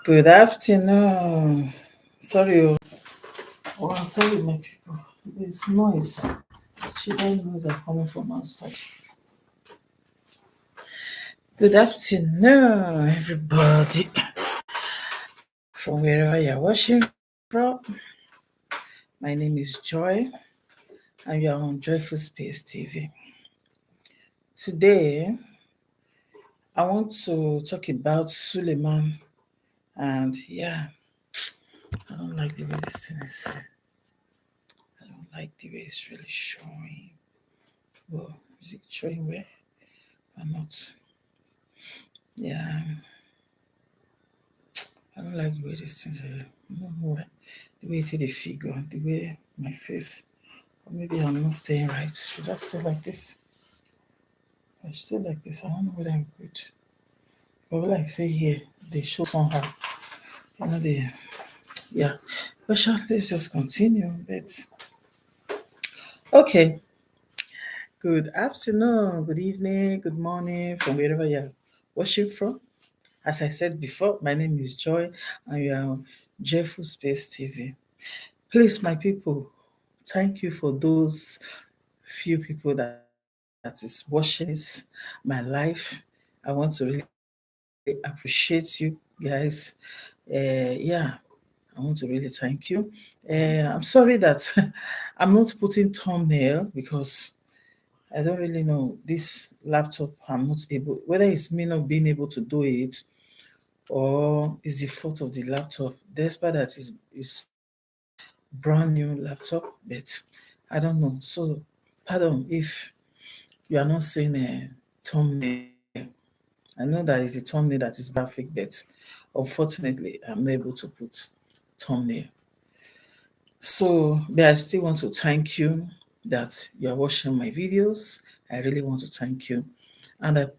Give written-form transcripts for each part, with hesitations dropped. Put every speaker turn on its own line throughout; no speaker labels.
Good afternoon. Sorry, sorry, my people. There's noise. Children noise are coming from outside. Good afternoon, everybody, from wherever you're watching from. My name is Joy, and you're on Joyful Space TV. Today, I want to talk about Suleman, and I don't like the way this thing is. I don't like the way it's really showing. Well, is it showing where? Or not? Yeah, I don't like the way this thing is. I don't know why. The way it is the figure, the way my face. Or maybe I'm not staying right. Should I stay like this? If I stay like this, I don't know whether I'm good. But like say here, they show somehow. They yeah. But sure, let's just continue. But okay. Good afternoon, good evening, good morning from wherever you're watching from. As I said before, my name is Joy and you are on Joyful Space TV. Please, my people, thank you for those few people that is watching this my life. I want to really appreciate you guys. Yeah, I want to really thank you. I'm sorry that I'm not putting thumbnail because I don't really know this laptop. I'm not able, whether it's me not being able to do it or is the fault of the laptop. Despite that, is brand new laptop, but I don't know. So, pardon if you are not seeing a thumbnail. I know that is a thumbnail that is graphic, but unfortunately, I'm not able to put thumbnail. So, but I still want to thank you that you are watching my videos. I really want to thank you. And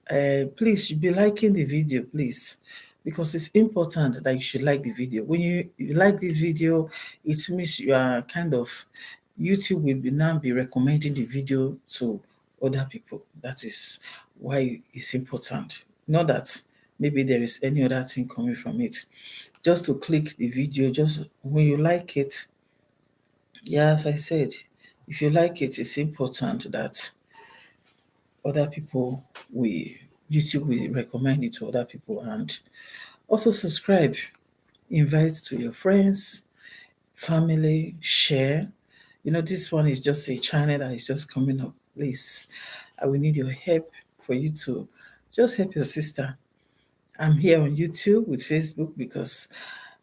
please, you be liking the video, please, because it's important that you should like the video. When you like the video, it means you are kind of, YouTube will now be recommending the video to other people. That is why it's important. Not that maybe there is any other thing coming from it. Just to click the video, just when you like it, yeah, as I said, if you like it, it's important that other people will YouTube will recommend it to other people, and also subscribe, invite to your friends, family, share. This one is just a channel that is just coming up. Please, I will need your help for you to just help your sister. I'm here on YouTube with Facebook because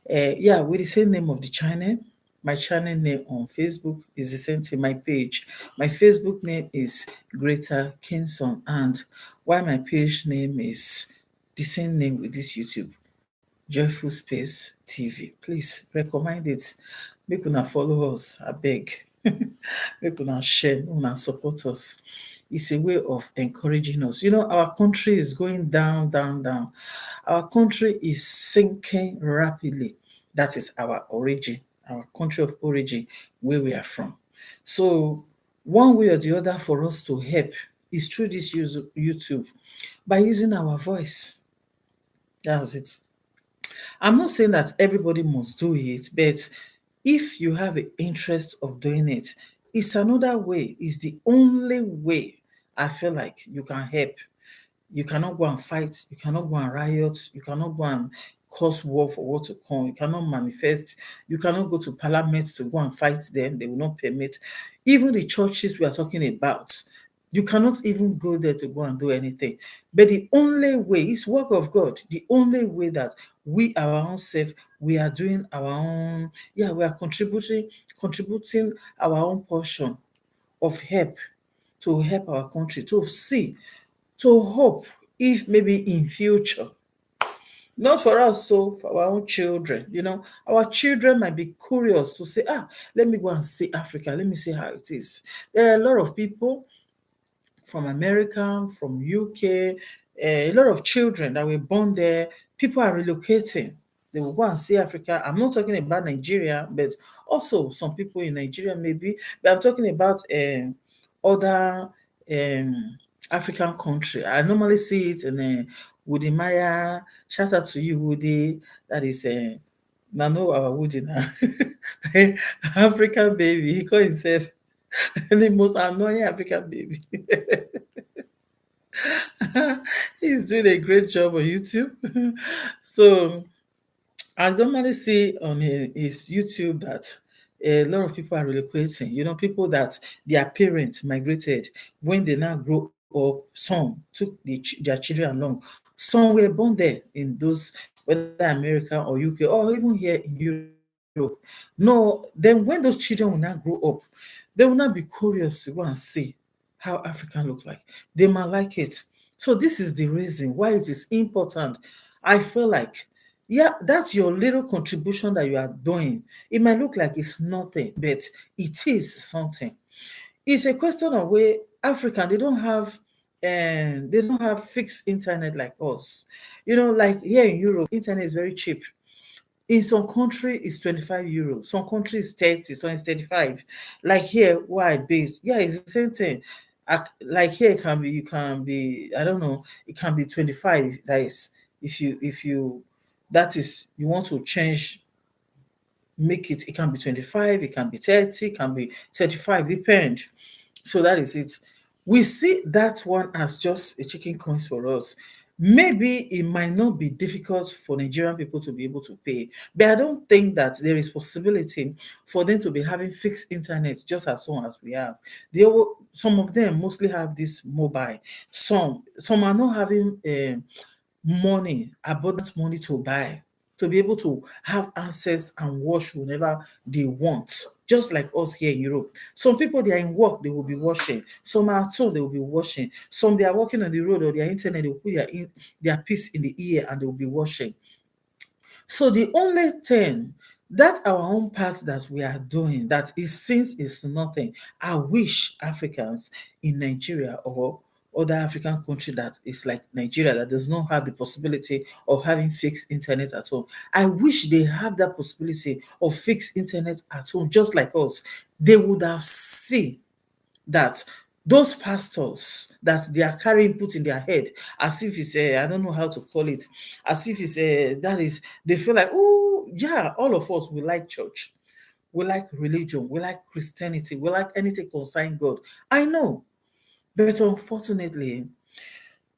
with the same name of the channel. My channel name on Facebook is the same thing. My page, my Facebook name is Greater Kinson, and why my page name is the same name with this YouTube, Joyful Space TV. Please recommend it. Make una follow us, I beg. Make una share, una support us. It's a way of encouraging us. Our country is going down, down, down. Our country is sinking rapidly. That is our origin, our country of origin, where we are from. So, one way or the other for us to help is through this YouTube by using our voice. That's it. I'm not saying that everybody must do it, but if you have an interest of doing it, it's another way. It's the only way I feel like you can help. You cannot go and fight. You cannot go and riot. You cannot go and cause war for what to come. You cannot manifest. You cannot go to parliament to go and fight them. They will not permit. Even the churches we are talking about, you cannot even go there to go and do anything. But the only way is work of God. The only way that we our own self, we are doing our own, we are contributing our own portion of help to help our country to see, to hope if maybe in future, not for us, so for our own children, our children might be curious to say, let me go and see Africa, let me see how it is. There are a lot of people from America, from UK, a lot of children that were born there. People are relocating. They will go and see Africa. I'm not talking about Nigeria, but also some people in Nigeria maybe. But I'm talking about other um, African country. I normally see it in Woody Maya. Shout out to you, Woody. That is Nano our Woody now. African baby. He called himself the most annoying African baby. He's doing a great job on YouTube. So I normally see on his YouTube that a lot of people are relocating. You know, people that their parents migrated when they now grow up. Some took their children along. Some were born there in those, whether America or UK or even here in Europe. No, then when those children will now grow up, they will not be curious to go and see how African look like. They might like it. So this is the reason why it is important. I feel like, yeah, that's your little contribution that you are doing. It might look like it's nothing, but it is something. It's a question of where African, they don't have fixed internet like us. You know, like here in Europe, internet is very cheap. In some country it's 25 euros, some countries 30, some it's 35. Like here where I base, yeah, it's the same thing. Like here it can be, you can be, I don't know, it can be 25. That is, if you that is, you want to change, make it can be 25, it can be 30, it can be 35, depend. So that is it. We see that one as just a chicken coins for us. Maybe it might not be difficult for Nigerian people to be able to pay, but I don't think that there is possibility for them to be having fixed internet just as soon as we have. Some of them mostly have this mobile. Some are not having money, abundant money to buy, to be able to have access and watch whenever they want. Just like us here in Europe. Some people, they are in work, they will be watching. Some are at home, they will be watching. Some, they are walking on the road or their internet, they will put their piece in the ear and they will be watching. So the only thing that our own part that we are doing, that is, since it's nothing, I wish Africans in Nigeria or other African country that is like Nigeria, that does not have the possibility of having fixed internet at home. I wish they have that possibility of fixed internet at home, just like us. They would have seen that those pastors that they are carrying put in their head, as if it's I don't know how to call it, as if it's that is, they feel like, oh yeah, all of us, we like church, we like religion, we like Christianity, we like anything concerning God. I know, but unfortunately,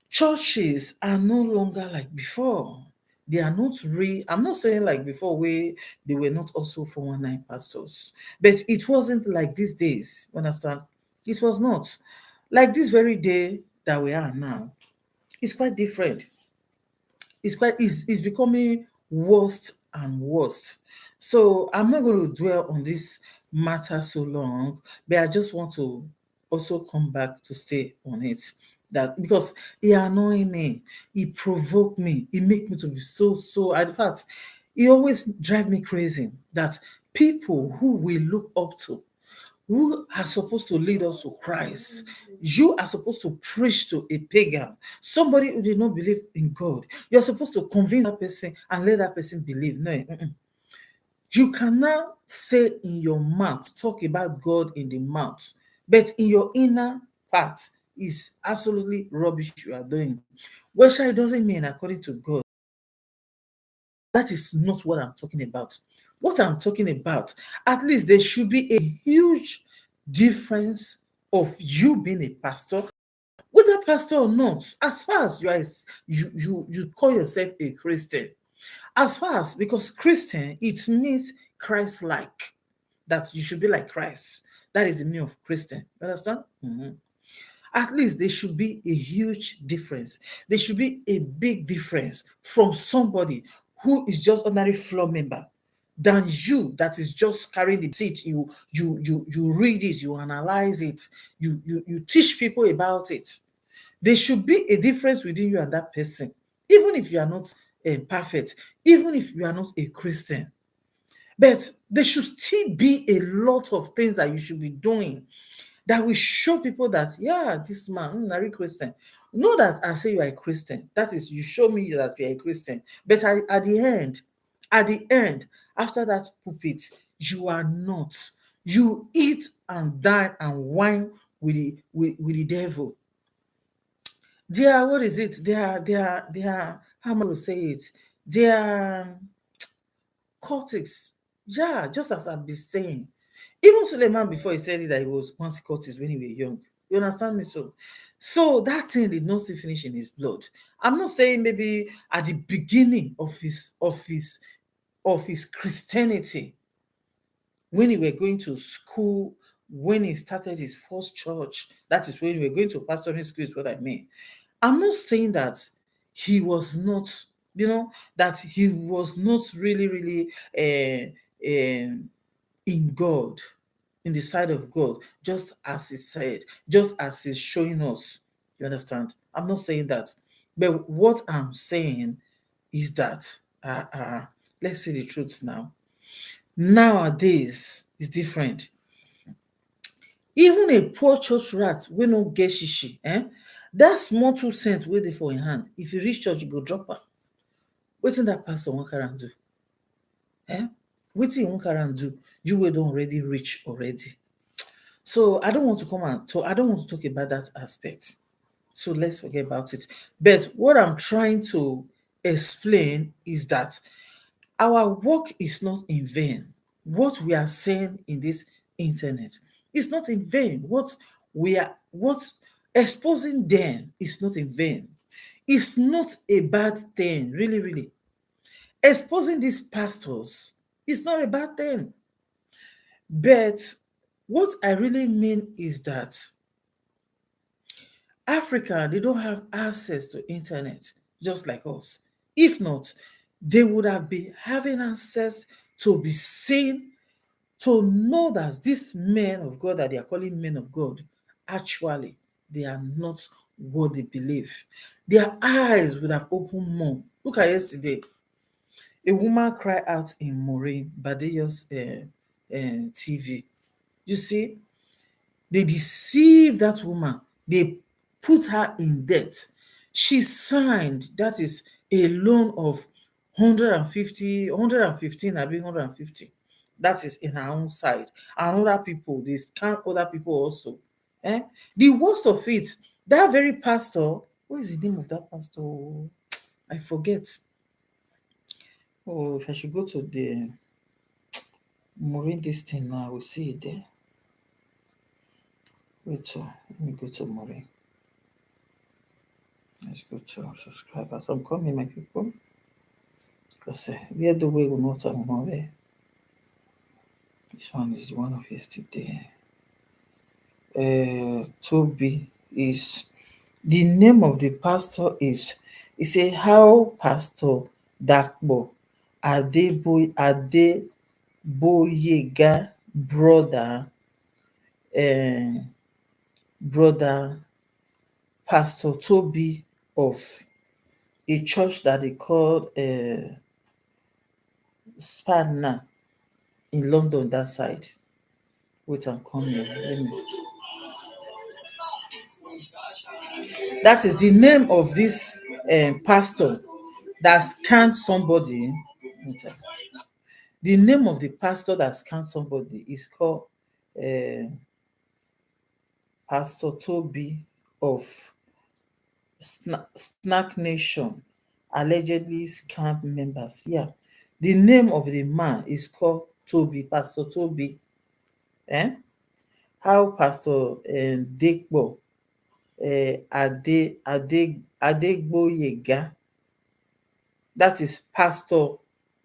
churches are no longer like before. They are not real. I'm not saying like before where they were not also 419 pastors, but it wasn't like these days. You understand? It was not like this very day that we are now. It's quite different. It's becoming worse and worse. So I'm not going to dwell on this matter so long, but I just want to also come back to stay on it. That because it annoying me, it provoked me, it make me to be in fact, it always drive me crazy that people who we look up to, who are supposed to lead us to Christ. You are supposed to preach to a pagan, somebody who did not believe in God. You're supposed to convince that person and let that person believe. No, you cannot say in your mouth, talk about God in the mouth, but in your inner part is absolutely rubbish you are doing. Which it doesn't mean according to God. That is not what I'm talking about. What I'm talking about, at least there should be a huge difference of you being a pastor, whether pastor or not, as far as you call yourself a Christian. As far as, because Christian, it means Christ-like, that you should be like Christ. That is the meaning of Christian. You understand? Mhm. At least there should be a huge difference. There should be a big difference from somebody who is just ordinary floor member than you that is just carrying the seat. You read it, you analyze it, you teach people about it. There should be a difference within you and that person, even if you are not perfect, even if you are not a Christian. But there should still be a lot of things that you should be doing that will show people that, yeah, this man, a Christian. Know that I say you are a Christian. That is, you show me that you are a Christian. But at the end, after that pulpit, you are not. You eat and dine and wine with the devil. Their, what is it? Their, how am I going to say it? Their cultists. Yeah, just as I've been saying. Even Suleiman, before he said it, that he was once cultist when he was young. You understand me? So that thing did not still finish in his blood. I'm not saying maybe at the beginning of his Christianity, when he were going to school, when he started his first church, that is when we were going to pastoring school, is what I mean. I'm not saying that he was not, that he was not really, really in God, in the side of God, just as he said, just as he's showing us. You understand? I'm not saying that. But what I'm saying is that, let's say the truth now. Nowadays, it's different. Even a poor church rat wey no get shishi, dat small 2 cents wey dey for im hand, if you reach church you go drop am. Wetin dat pastor wan carry am do? Wetin e wan carry am do? You wey don already rich already. So I don't want to I don't want to talk about that aspect. So let's forget about it. But what I'm trying to explain is that our work is not in vain. What we are saying in this internet is not in vain. What exposing them is not in vain. It's not a bad thing, really, really. Exposing these pastors is not a bad thing. But what I really mean is that Africa, they don't have access to internet just like us. If not, they would have been having access to be seen, to know that these men of God that they are calling men of God, actually, they are not what they believe. Their eyes would have opened more. Look at yesterday. A woman cried out in Maureen Badeyo's TV. You see, they deceived that woman. They put her in debt. She signed, that is a loan of 150, 115, I mean 150. That is in her own side. And other people, they scam other people also. Eh? The worst of it, that very pastor, what is the name of that pastor? I forget. Oh, if I should go to the Maureen this thing now, I will see it there. Wait, so let me go to Maureen. Let's go to subscribers. I'm coming, my people. Because where the way we not more there. This one is the one of yesterday. Toby is the name of the pastor is a how Pastor Dakbo Adeboyega brother Pastor Toby of a church that they called Spanner in London, that side. Wait, I'm coming. That is the name of this pastor that scanned somebody. The name of the pastor that scanned somebody is called Pastor Toby of Snack Nation, allegedly scam members. Yeah. The name of the man is called Toby, Pastor Toby. How Pastor Dekbo Adegboyega, that is Pastor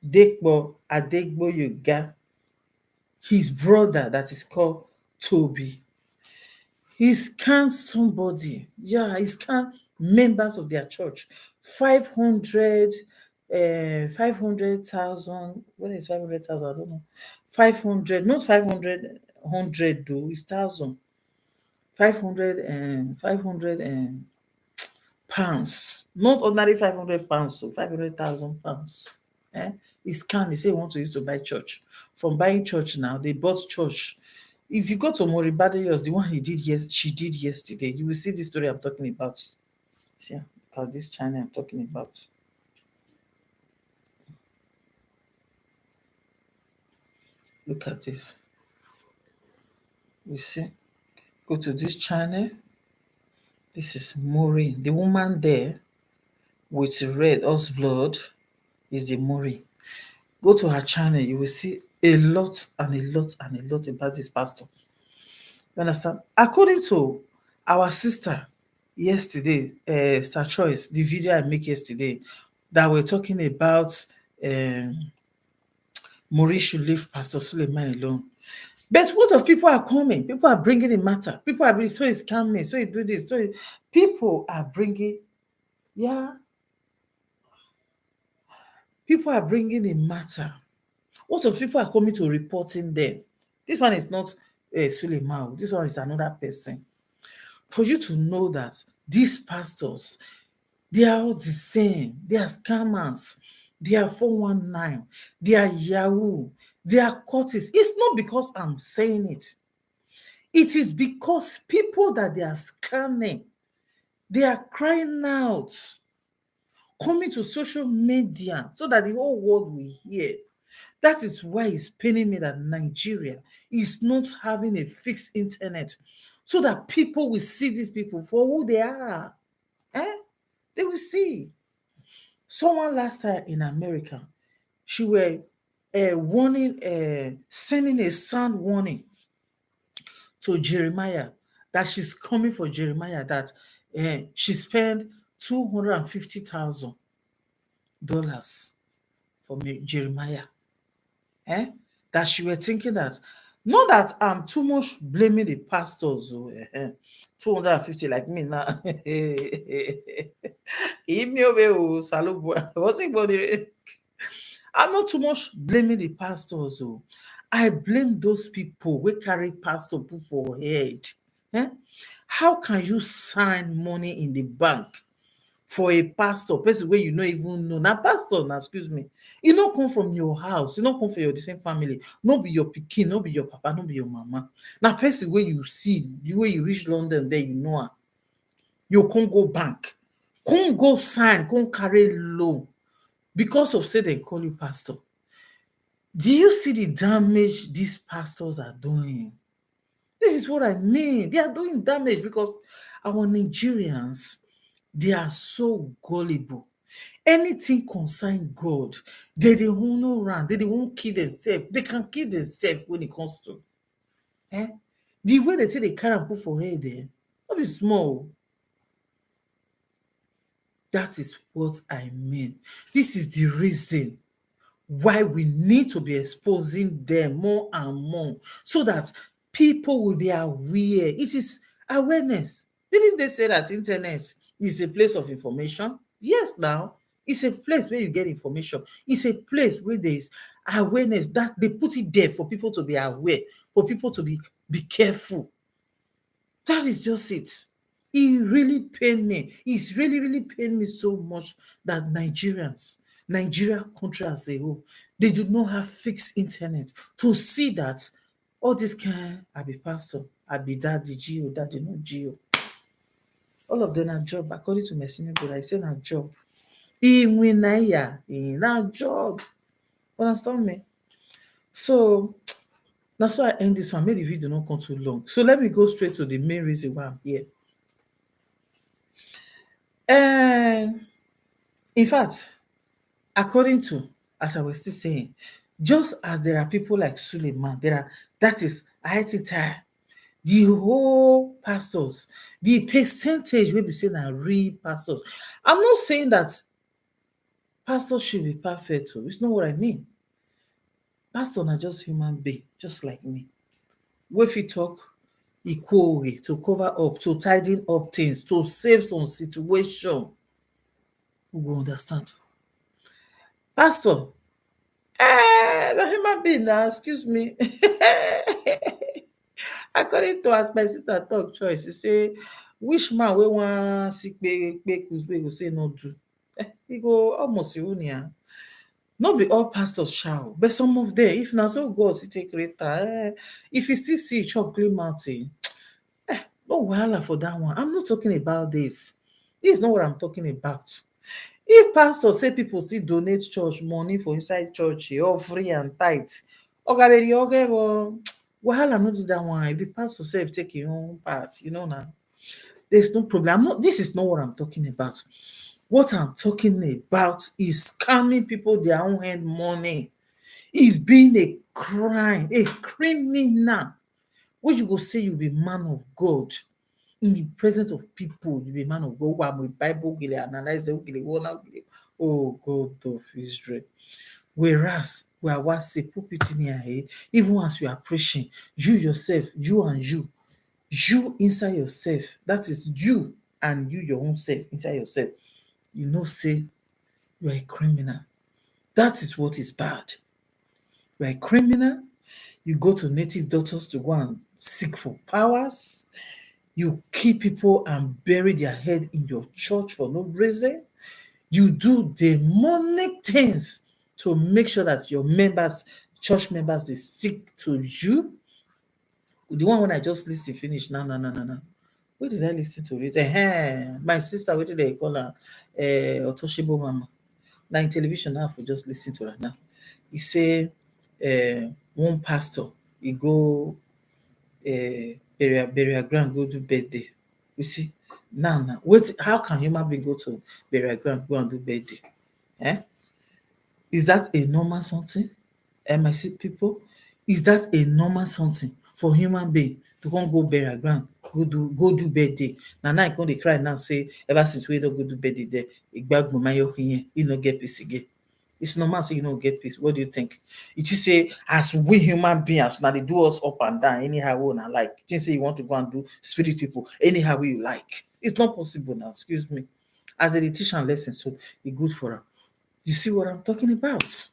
Dekbo Adegboyega, his brother that is called Toby. He scammed somebody. Yeah, he scammed members of their church. 500, 500,000. What is 500,000? I don't know. 500, not 500, 100 though, it's thousand. 500 and pounds, not ordinary 500 pounds, so 500,000 pounds. He scam. He say he want to use to buy church. From buying church now, they bought church. If you go to Moribadeyos, the one she did yesterday, you will see the story I'm talking about. See, because this channel I'm talking about. Look at this. You see, go to this channel. This is Maureen. The woman there with red us blood is the Maureen. Go to her channel, you will see a lot and a lot and a lot about this pastor. You understand? According to our sister yesterday, Star Choice, the video I make yesterday, that we're talking about Maurice should leave Pastor Suleman alone. But what of people are coming? People are bringing the matter. People are bringing, so it's coming, so he do this, people are bringing, yeah, people are bringing the matter. What of people are coming to reporting them? This one is not Suleiman. This one is another person. For you to know that these pastors, they are all the same. They are scammers. They are 419. They are Yahoo. They are cultists. It's not because I'm saying it. It is because people that they are scamming, they are crying out, coming to social media so that the whole world will hear. That is why it's paining me that Nigeria is not having a fixed internet so that people will see these people for who they are. Eh? They will see. Someone last time in America, she were warning, sending a sound warning to Jeremiah that she's coming for Jeremiah, that she spent $250,000 for Jeremiah. That she were thinking that, not that I'm too much blaming the pastors, 250 like me now. I'm not too much blaming the pastors. I blame those people who carry pastor put for head. Eh? How can you sign money in the bank for a pastor, person wey you no even know? Na pastor, na, excuse me, e no come from your house, e no come from your the same family, no be your pikin, no be your papa, no be your mama. Na person wey you see, the way you reach London there, you know am. You come go bank, come go sign, come carry loan because of say dem call you pastor. Do you see the damage these pastors are doing? This is what I mean. They are doing damage because our Nigerians, they are so gullible. Anything concern God, they dey honor am, they dey wan kill themselves. They can kill themselves when it comes to the way they say they carry am put for head, no be small. That is what I mean. This is the reason why we need to be exposing them more and more so that people will be aware. It is awareness. Didn't they say that internet is a place of information? Yes, now it's a place where you get information. It's a place where there is awareness, that they put it there for people to be aware, for people to be careful. That is just it. It really pained me. It's really, really pained me so much that Nigeria country as a whole, they do not have fixed internet to see that all this kind, I be pastor, I be daddy, Gio, daddy, no Gio. All of them are job, according to my senior brother, I say na job. Iwinaya, na job. Understand me? So that's why I end this one. Make the video not come too long. So let me go straight to the main reason why I'm here. In fact, according to, as I was still saying, just as there are people like Suleiman, that is Aitita, the whole pastors, the percentage wey be say na real pastors. I'm not saying that pastors should be perfect. It's not what I mean. Pastor na just human being, just like me. Wey fit talk equal way to cover up, to tidying up things, to save some situation. We go understand. Pastor, na human being na, excuse me. According to as my sister talk choice, she say, which man wey wan sick kpekus wey go say no do? He go almost unia. No be all pastors sha, but some of them, if na so God still take reta, if you still see chop clean mountain, no wahala for that one. I'm not talking about this. This is not what I'm talking about. If pastor say people still donate church money for inside church, offering and tithe, ogabedi ogebo, wahala no do that one. If the pastor sef take him own part, you know na. There's no problem. This is not what I'm talking about. What I'm talking about is scamming people their own hand money. Is being a crime, a criminal. When you go say you be man of God in the presence of people, you be man of God. Who with Bible, analyze the oh God of Israel. Whereas we are what say, put it in your head, even as you are preaching, you yourself, you and you inside yourself, that is you and you your own self inside yourself, you know, say you are a criminal. That is what is bad. You are a criminal. You go to native doctors to go and seek for powers. You kill people and bury their head in your church for no reason. You do demonic things to make sure that your members, church members, they stick to you. The one when I just listen finish now, no. Where did I listen to it? My sister, what did they call her? Otoshibo Mama. Now in television now, for just listen to her now. He say, one pastor, he go burial ground, go do birthday. You see, now, wait, how can human being go to burial ground, go and do birthday? Eh? Is that a normal something? MIC people, is that a normal something for human being to come go burial ground, go do birthday? Now I come dey cry now say ever since we don't go do birthday there, Igbagbo Mayokin, you no get peace again. It's normal say you no get peace. What do you think? It is say as we human beings now they do us up and down anyhow we una like. You say you want to go and do spirit people anyhow we you like. It's not possible now. Excuse me. As a teach am lesson, so e good for am. You see what I'm talking about?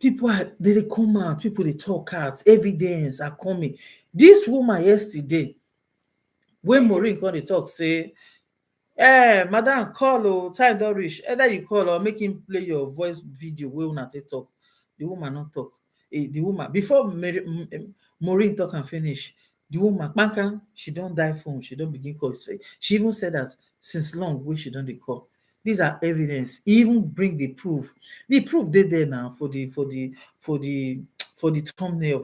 People are they come out, people they talk out, evidence are coming. This woman yesterday, when Maureen come dey talk say, madam call oh, time don reach. Either you call or make him play your voice video wey una take talk. The woman not talk. The woman before Maureen talk and finish, the woman kpankan, she don die phone, she don begin call. She even said that since long wey she don dey call. These are evidence. E even bring the proof. The proof dey there now for the thumbnail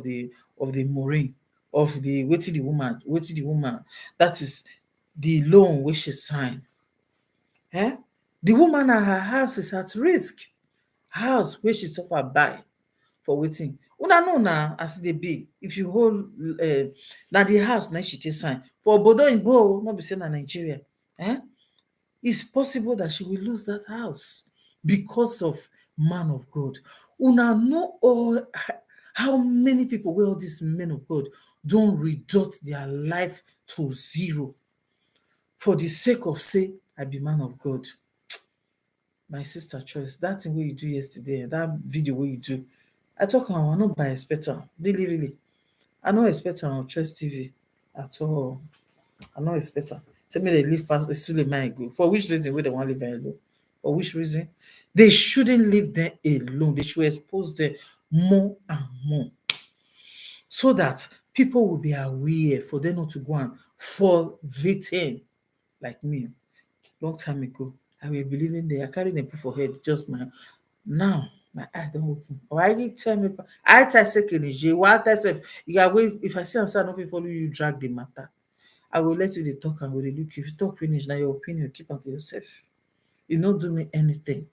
of the Maureen, of the wetin the woman, that is the loan wey she sign. The woman and her house is at risk. House wey she suffer buy for wetin? Una know na as e dey be. If you hold na the house na she take sign for obodo oyinbo, no be say na Nigeria. It's possible that she will lose that house because of man of God. Una know all how many people wey all these men of God don reduce their life to zero for the sake of say I be man of God. My sister choice, that thing wey you do yesterday, that video wey you do, I talk am, I no by expect am. Really. I no expect am on Choice TV at all. I no expect am. Say make dem leave pass Suleman go. For which reason wey dem wan leave am alone? For which reason? They shouldn't leave them alone. They should expose them more and more, so that people will be aware for them not to go and fall victim like me. Long time ago, I will believing there. I carry them put for head, just my now my eye don't open. Why you tell me? I tell second what I said. You are wait. If I say answer, I don't follow you, drag the matter. I will let you dey talk and go dey look. If you talk finish, now your opinion, keep am to yourself. You no do me anything.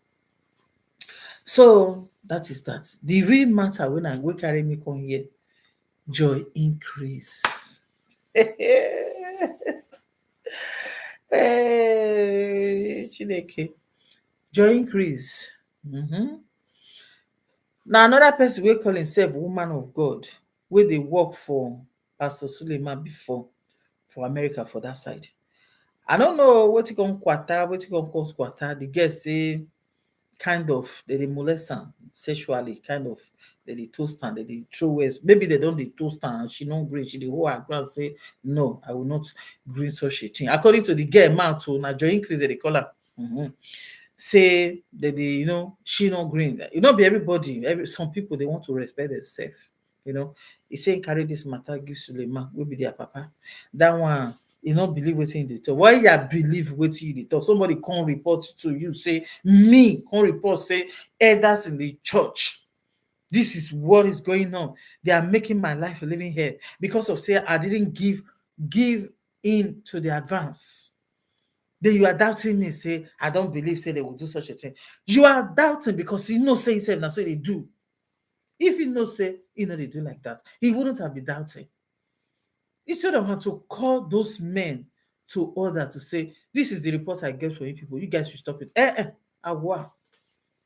So that is that. The real matter when I go carry me come here, joy increase. Hey, Chineke. Joy increase. Now another person wey call himself woman of God, wey dey work for Pastor Suleman before for America for that side. I don't know wetin come kwata, wetin come cause kwata. The girl say kind of they dey molest am sexually, kind of they dey toast am, they dey throw words. Maybe they don dey toast am and she no gree. She dey hold her ground say no, I will not gree such a thing. According to the girl mouth o, na joy increase they dey call her. Say that she no green. Be everybody. Some people they want to respect themselves. He say he carry this matter give Suleman, will be their papa. That one, you not believe what in the talk. Why you believe what in the talk? Somebody come report to you, say me come report, say elders in the church. This is what is going on. They are making my life a living here because of say I didn't give into the advance. Then you are doubting me, say, I don't believe, say they will do such a thing. You are doubting because you know, say, himself, now, so they do. If you know, say, you know, they do like that, he wouldn't have been doubting. Instead of having to call those men to order to say, this is the report I get from you people, you guys should stop it. Awa.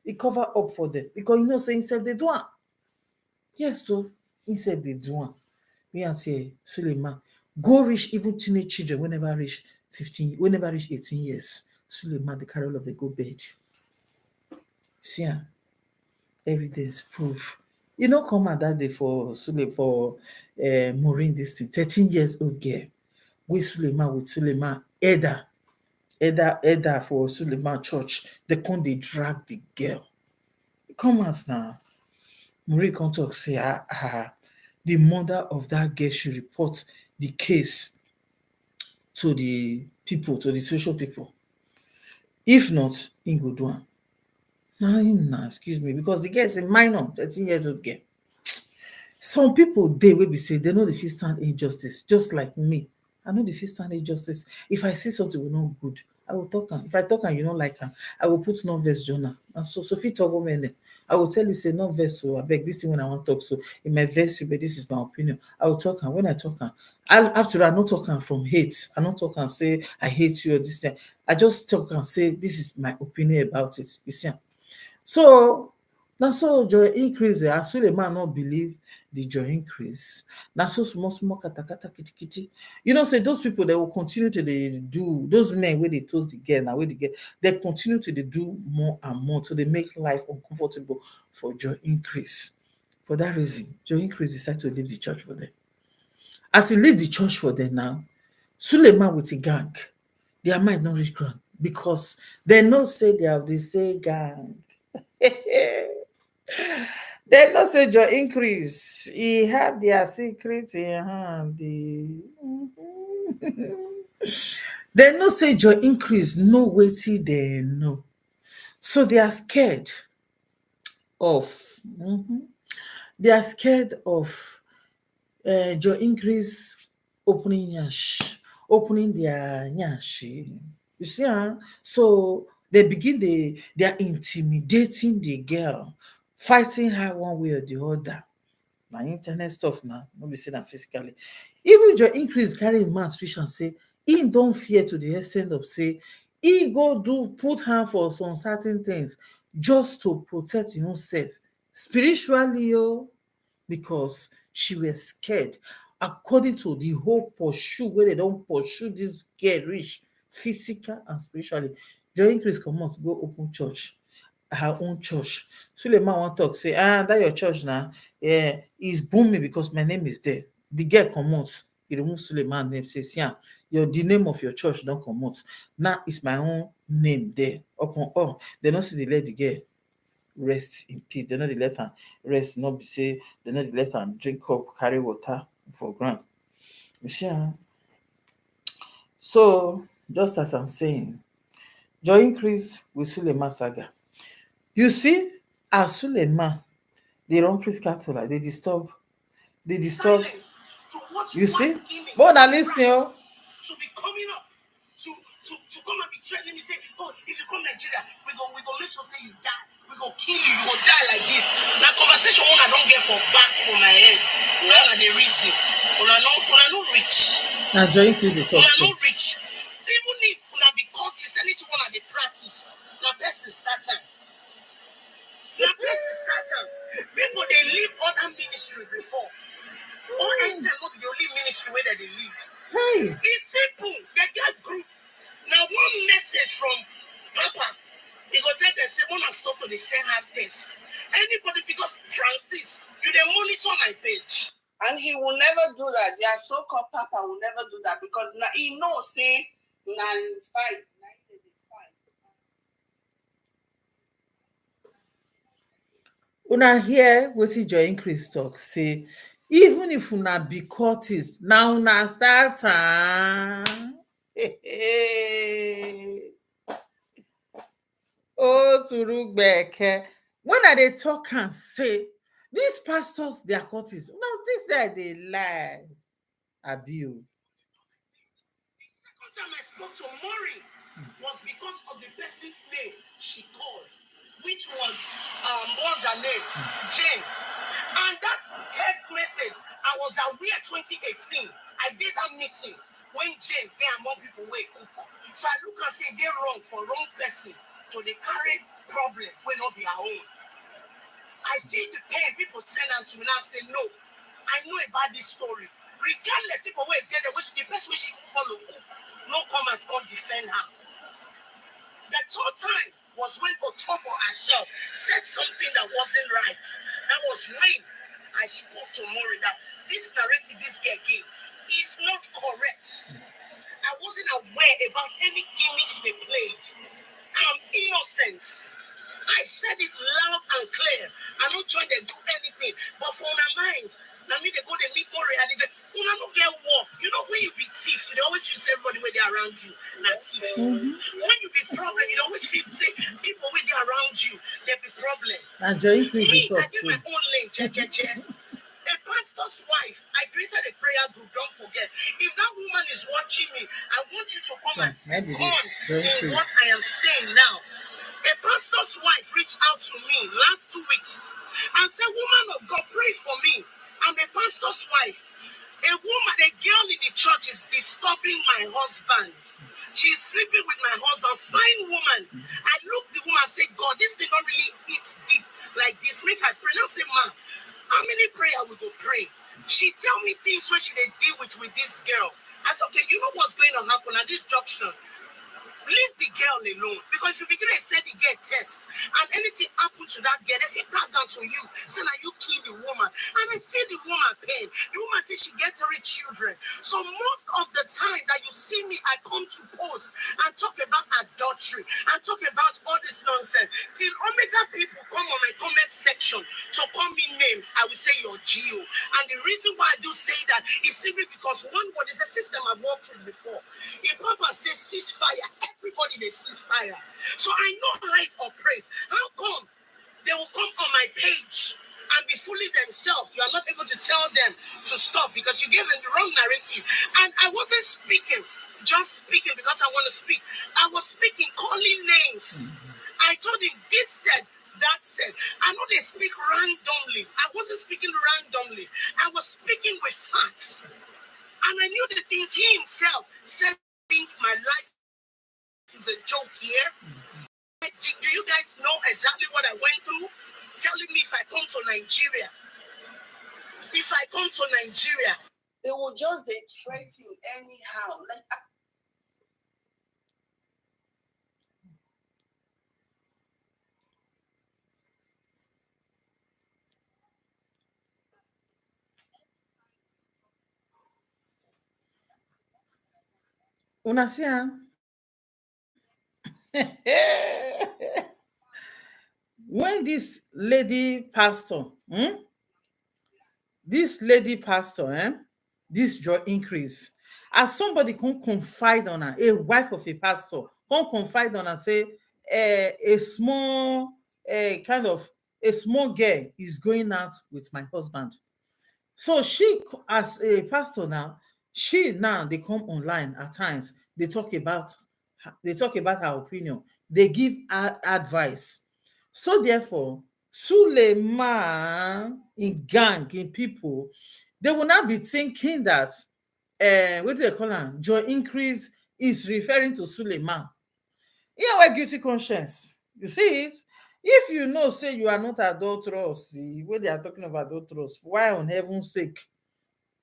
He cover up for them because you know, say, himself, they do it. Yes, so instead they do it. Me and say, Suleman, go reach even teenage children whenever reach 15, whenever reach 18 years. Suleman, the carol of the go bed. See, evidence, proof. You know, come out that day for Maureen, this thing, 13 years old girl. With Suleman, elder for Suleman church. They come, they drag the girl. Come out now. Maureen come talk, say, the mother of that girl should report the case to the people, to the social people. If not, in go do am. Nah, excuse me, because the girl is a minor, 13 years old girl. Some people dey wey be say they no dey fit stand injustice, just like me. I no dey fit stand injustice. If I see something wey no good, I will talk am. If I talk am, you no like am, I will put no vex journal. And so fit talk women, I will tell you, say, no vex, so abeg, this thing when I want talk, so it may vex you, but this is my opinion. I will talk am. When I talk am, after I no talk am from hate. I no talk am say I hate you or this thing. I just talk am say this is my opinion about it. You see am. So na so joy increase as Suleman no believe the joy increase. Na so small small katakata kitikiti. You know, say those people, they will continue to dey do, those men wey dey toast the girl, now wey the girl, they continue to dey do more and more to dey make life uncomfortable for joy increase. For that reason, joy increase decide to leave the church for them. As he leave the church for them now, Suleman with a gang, their mind no reach ground because they know say they have the same gang. They no say your increase. He have their secret in hand. They no say your increase, no wetin they know. So they are scared of they are scared of your increase opening yash, opening their yash. You see, so they begin they are intimidating the girl, fighting her one way or the other. Na internet stuff now, no be say na physically. Even your increase carry im mouth reach am say im don fear to the extent of say he go do put hand for some certain things just to protect im own self spiritually, because she was scared according to the whole pursue wey dem don pursue dis girl reach physical and spiritually. Joy increase comot go open church, her own church. Suleman wan talk say, dat your church na is booming because my name is there. The girl comot, he remove Suleman name, say, see am, the name of your church don comot, now is my own name there upon all. Dem no still dey let the girl rest in peace. Dem no dey let am rest, no be say dem no dey let am drink cup carry water for ground. You see am. So just as I'm saying, joy increase with Suleman saga. You see, as Suleman dey run priest cattle, like dey disturb. You see, but una lis ten
to be coming up to come and be threatening me, say, oh, if you come Nigeria, we go make sure say you die, we go kill you, you go die like this. Na conversation one I don't get for back for my head. Now na the reason. Una no rich.
na joy increase dey talk
Una
so.
no rich. Even if una be cultist, anything una dey practice, na person start am. Na person start am. People dey leave other ministry before. OSM no be the only ministry where they live.
Hey,
It's simple. They get group. Now one message from Papa, he go tell them say, "Wanna stop to the send her test." Anybody, because Francis, you dey monitor my page.
And he will never do that. Their so-called Papa will never do that because he knows, say, fight.
una hear wetin joy increase talk say, even if una be cultist, na una start am. Oh, turugbeke. When I dey talk am say these pastors they are cultists, una still say I dey lie. Abi o.
time I spoke to Maureen was because of the person's name she called, which what's her name? Jane. And that text message, I was aware 2018. I did that meeting when Jane came among people wake up. So I look and say they wrong for wrong person to the carry problem will not be our own. I feel the pain people send out to me now say no. I know about this story. Regardless, people were dead, which the best way she can follow cook. No comments can defend her. The third time was when Otobo herself said something that wasn't right. That was when I spoke to Maury that this narrative this girl gave is not correct. I wasn't aware about any gimmicks they played. I'm innocent. I said it loud and clear. I'm not trying to do anything. But for my mind, now me they go they meet Maury and they go, "Una no get work." You know when you be thief, you always feel everybody when they're around you. Not thief. When you be problem, you always feel say people when they're around you, they be problem.
And Joy increase
Me,
it
I
up
did
too.
my own lane, a pastor's wife. I created a prayer group. Don't forget. If that woman is watching me, I want you to come and sit on in what I am saying now. A pastor's wife reached out to me last 2 weeks and said, "Woman of God, pray for me. I'm a pastor's wife. A woman, a girl in the church is disturbing my husband. She's sleeping with my husband. Fine woman." I looked the woman and said, "God, this thing don't really eat deep like this. Make I pray." Now say, "Ma, how many prayer we go pray?" She tell me things when she they deal with this girl. I said, "Okay, you know what's going to happen at this junction? Leave the girl alone. Because if you begin to say the girl test and anything happen to that girl, if it tag down to you, say that you kill the woman." And I feel the woman pain. The woman says she gets 3 children. So most of the time that you see me, I come to post and talk about adultery and talk about all this nonsense. Till Omega people come on my comment section to call me names, I will say you're Geo. And the reason why I do say that is simply because one word is a system I've worked with before. If Papa says ceasefire, everybody they ceasefire. So I know how it operates. How come they will come on my page and be fooling themselves? You are not able to tell them to stop because you gave them the wrong narrative. And I wasn't speaking, just speaking because I want to speak. I was speaking, calling names. I told him this said, that said. I know they speak randomly. I wasn't speaking randomly. I was speaking with facts. And I knew the things he himself said. Think my life is a joke here. Do you guys know exactly what I went through? Telling me if I come to Nigeria,
They will just they threaten anyhow. Like
Una see am? When this lady pastor, this joy increase, as somebody can confide on her, a wife of a pastor can confide on her, say a small kind of a small girl is going out with my husband. So as a pastor now, she now they come online at times. They talk about her opinion. They give her advice. So therefore, Suleman in gang in people, they will not be thinking that what do they call her? Joy increase is referring to Suleman. Yeah, why guilty conscience? You see it? If you know, say you are not adulterous, see, when they are talking of adulterous, why on heaven's sake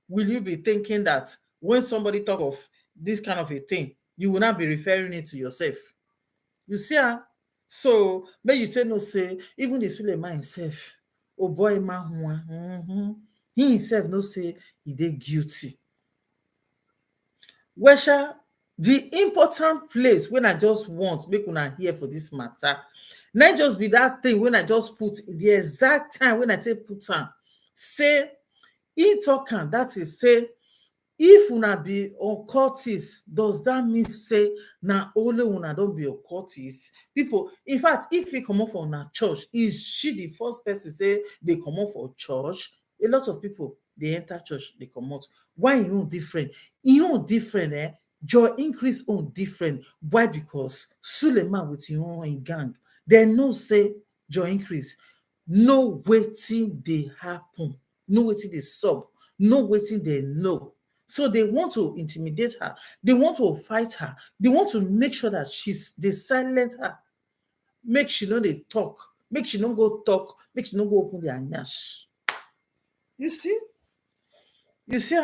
will you be thinking that when somebody talk of this kind of a thing, you will not be referring it to yourself? You see, so may you tell no say even the Suleiman himself, oh boy, he himself no say he dey guilty. Wesha, the important place when I just want make una hear for this matter, not just be that thing when I just put the exact time when I take put am, say he talk am, that is say if una be occultist, does that mean say na only una don be occultist? People, in fact, if he comot for una church, is she the first person say they comot for church? A lot of people dey enter church, dey comot. Why e own different? E own different, Joy increase own different. Why? Because Suleman with him own gang, they know say Joy increase know wetin dey happen, know wetin dey sup, know wetin dey know. So they want to intimidate her, they want to fight her, they want to make sure that they silent her, make she no dey talk, make she no go talk, make she no go open their nyash. You see? You see,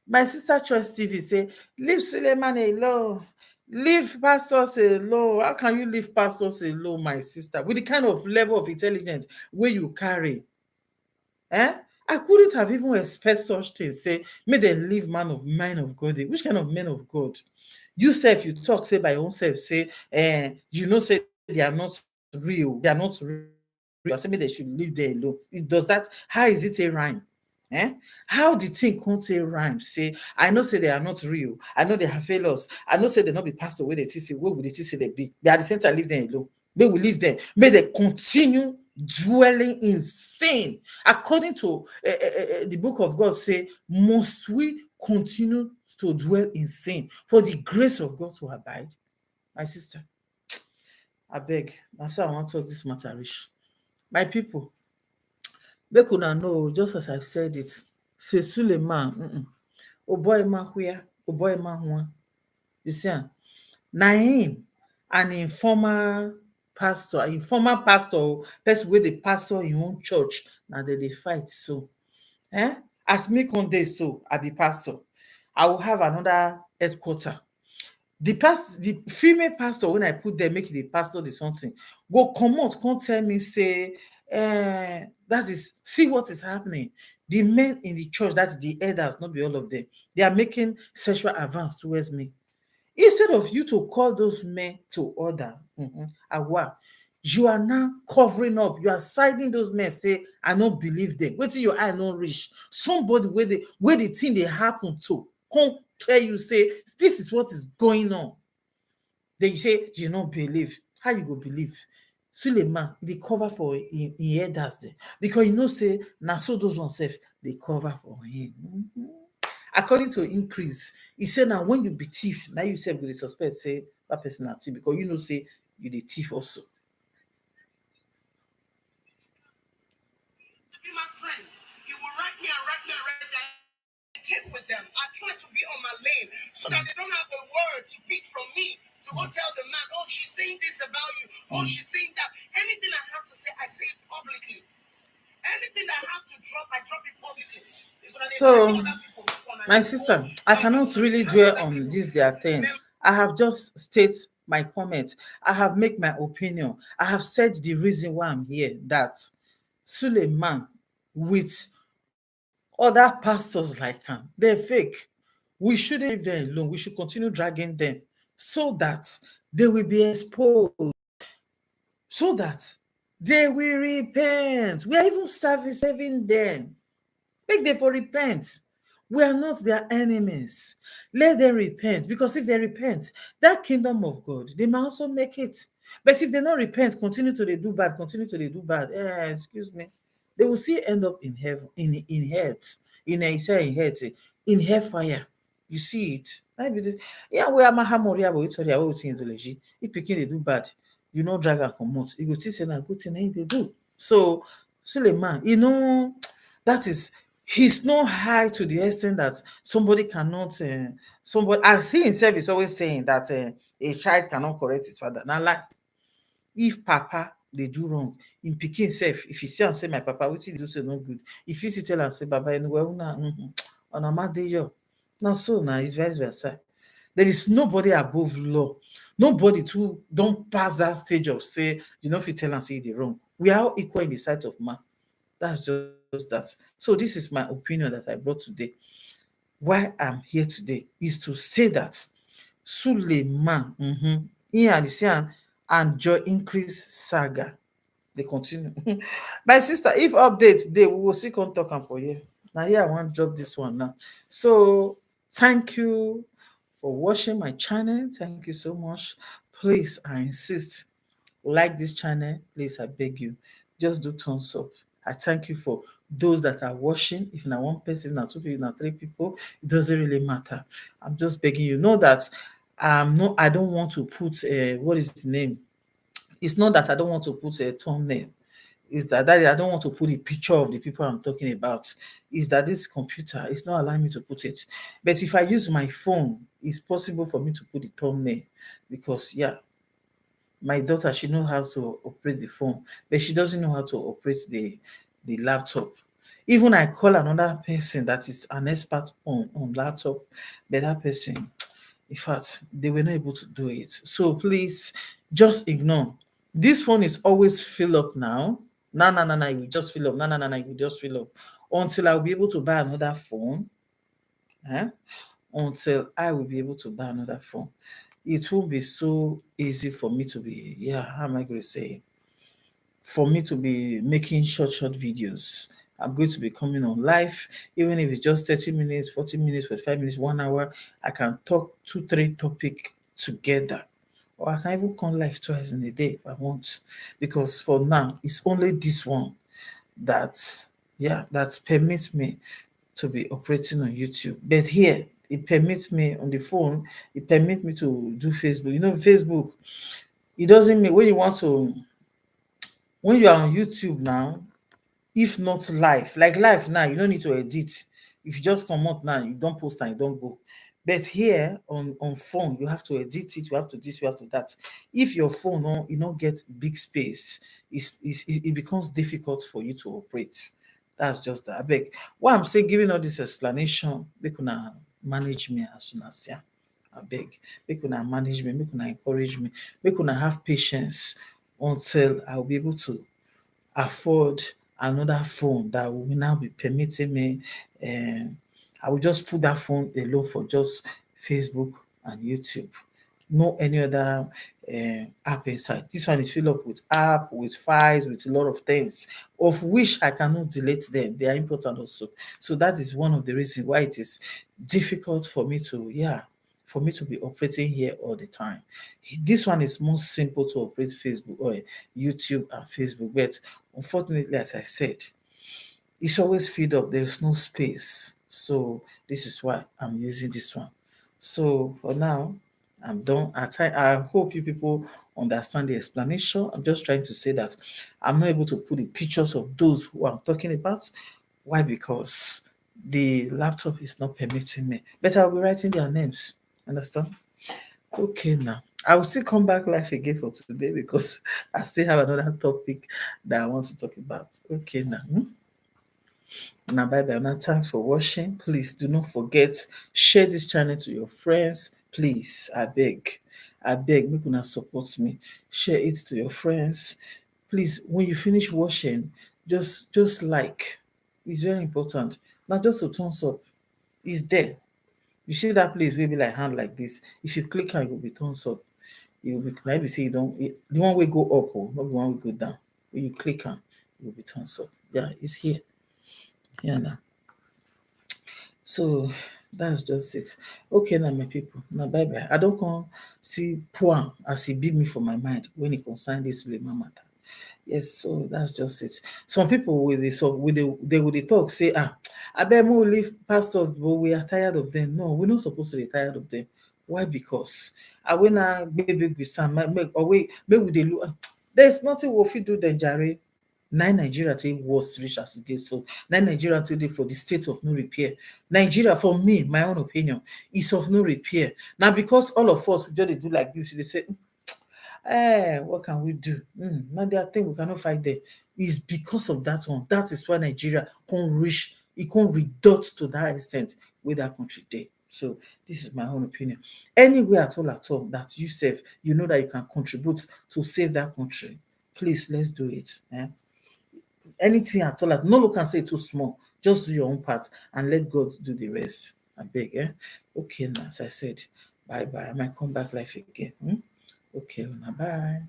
my sister Choice TV say, leave Suleiman alone. Leave pastors alone. How can you leave pastors alone, my sister? With the kind of level of intelligence where you carry. Eh? I couldn't have even expect such things. Say, may they leave man of God. Which kind of men of God? You self, you talk, say by your own self, say, you know, say they are not real. They are not real. I say, maybe they should leave there alone. Does that, how is it a rhyme? Eh? How the thing can't say rhyme? Say, I know say they are not real. I know they have failures. I know say they not be pastor where they teach where would they teach they be. But at the same time, leave them alone. They will leave them. May they continue dwelling in sin. According to the book of God, say, must we continue to dwell in sin for the grace of God to abide? My sister, I beg. That's why I want to talk this matter rich. My people, make una know, just as I've said it, say Suleiman, oh boy, ma where, oh boy, ma one. You see, na him an informer pastor, person wey dey pastor im own church, na dem dey fight so. Eh? As me come dey so, I be pastor. I will have another headquarter. The female pastor when I put there make the pastor the something go comot come tell me say that is see what is happening. The men in the church, that the elders, not be all of them, they are making sexual advance towards me. Instead of you to call those men to order, awa, you are now covering up. You are siding those men. Say, I don't believe them. Wait till your eye not reach. Somebody where the thing they happen to come tell you, say, this is what is going on. Then you say, you don't believe. How you go believe? Suleiman, they cover for in elders there. Because you know, say, now so those ones self, they cover for him. According to increase, he said now when you be thief, now you say go dey suspect say that person na thief because you know say you the thief also.
Be my friend. You will write me and write me and write me. I get with them. I try to be on my lane so that they don't have a word to pick from me to go tell the man, oh, she's saying this about you. Oh, she's saying that. Anything I have to say, I say it publicly. Anything I have to drop, I drop it publicly.
So, my sister, I cannot really dwell on this their thing. I have just state my comment. I have made my opinion. I have said the reason why I'm here. That Suleiman with other pastors like him, they're fake. We shouldn't leave them alone. We should continue dragging them so that they will be exposed, so that they will repent. We are even saving them. Make them for repent. We are not their enemies. Let them repent. Because if they repent, that kingdom of God, they might also make it. But if they not repent, continue to they do bad, continue to they do bad. Excuse me. They will still end up in heaven, in hell, in hellfire. You see it. Yeah, we are Mahamoria, but it's already what in the if picking they do bad, you know, drag and come you go see say na good thing they do. So Suleiman, that is, he's not high to the extent that somebody cannot somebody, as he himself is always saying that a child cannot correct his father. Now, like, if papa they do wrong, in pikin self, if you see and say my papa wetin you do say no good, if you see tell and say baba anyway una on a mad day yo. Now so now it's vice versa. There is nobody above law. Nobody too don't pass that stage of say you know if you tell and say they wrong. We are all equal in the sight of man. That's just that. So this is my opinion that I brought today. Why I'm here today is to say that Suleiman, Ian and Joy Increase saga. They continue. My sister, if updates they we will see come talk am for you. Now here I want to drop this one now. So thank you for watching my channel. Thank you so much. Please, I insist, like this channel. Please, I beg you, just do thumbs up. I thank you for those that are watching, if not one person, not two people, not three people, it doesn't really matter. I'm just begging you. Know that no, I don't want to put what is the name? It's not that I don't want to put a thumbnail. Is that I don't want to put a picture of the people I'm talking about. Is that this computer is not allowing me to put it. But if I use my phone, it's possible for me to put the thumbnail because yeah, my daughter, she knows how to operate the phone, but she doesn't know how to operate the laptop. Even I call another person that is an expert on laptop, but that person, in fact, they were not able to do it. So please just ignore. This phone is always fill up now. No, no, no, no, it will just fill up. No, no, no, no, it will just fill up. Until I'll be able to buy another phone. Eh? Until I will be able to buy another phone. It won't be so easy for me to be, yeah, how am I going to say? For me to be making short videos. I'm going to be coming on live, even if it's just 30 minutes, 40 minutes, 45 minutes, 1 hour. I can talk two, three topic together. Or I can even come live twice in a day if I want. Because for now, it's only this one that, yeah, that permits me to be operating on YouTube. But here, it permits me on the phone, it permits me to do Facebook. You know, Facebook, it doesn't mean when you want to, when you are on YouTube now, if not live, like live now, you don't need to edit. If you just come out now, you don't post and you don't go. But here on phone, you have to edit it, you have to this, you have to that. If your phone you don't get big space, it becomes difficult for you to operate. That's just that. I beg. Why I'm saying giving all this explanation, they could manage me as soon as yeah. I beg. Make una manage me, make una encourage me, make una have patience until I'll be able to afford another phone that will now be permitting me. um I will just put that phone alone for just Facebook and YouTube. No any other app inside. This one is filled up with app, with files, with a lot of things, of which I cannot delete them. They are important also. So that is one of the reasons why it is difficult for me to, yeah, for me to be operating here all the time. This one is more simple to operate Facebook or YouTube and Facebook, but unfortunately, as I said, it's always filled up. There's no space. So this is why I'm using this one. So for now, I'm done. I hope you people understand the explanation. I'm just trying to say that I'm not able to put the pictures of those who I'm talking about. Why? Because the laptop is not permitting me. But I'll be writing their names. Understand? Okay, now I will still come back live again for today because I still have another topic that I want to talk about. Okay, now. Now, bye bye. Now, thanks for watching. Please do not forget, share this channel to your friends. Please, I beg, make una support me. Share it to your friends. Please, when you finish watching, just like. It's very important. Not just a thumbs up. It's there. You see that place will be like hand like this. If you click on it will be thumbs up. You will be maybe say you don't the one will go up or not the one will go down. When you click on it will be thumbs up. Yeah, it's here. Yeah now. So that's just it. Okay now my people. Now bye bye. I don't come see poor as he beat me for my mind when he concern this Suleman matter. Yes, so that's just it. Some people with the so with the they will dey talk say I bet more leave pastors but we are tired of them. No, we're not supposed to be tired of them. Why? Because I when I big with some make or wait make we dey look there's nothing we fit do then jare. Nine Nigeria take worst reach as it is. So nine Nigeria today for the state of no repair. Nigeria, for me, my own opinion, is of no repair. Now because all of us we just dey do like this, they say what can we do? Now there are things we cannot fight there. It's because of that one. That is why Nigeria can't reach, it can't reduce to that extent where that country dey. So this is my own opinion. Anywhere at all that you save, you know that you can contribute to save that country. Please let's do it. Anything no look and say too small. Just do your own part and let God do the rest. I beg, Okay, now as I said, bye bye. I might come back life again. Okay, now bye.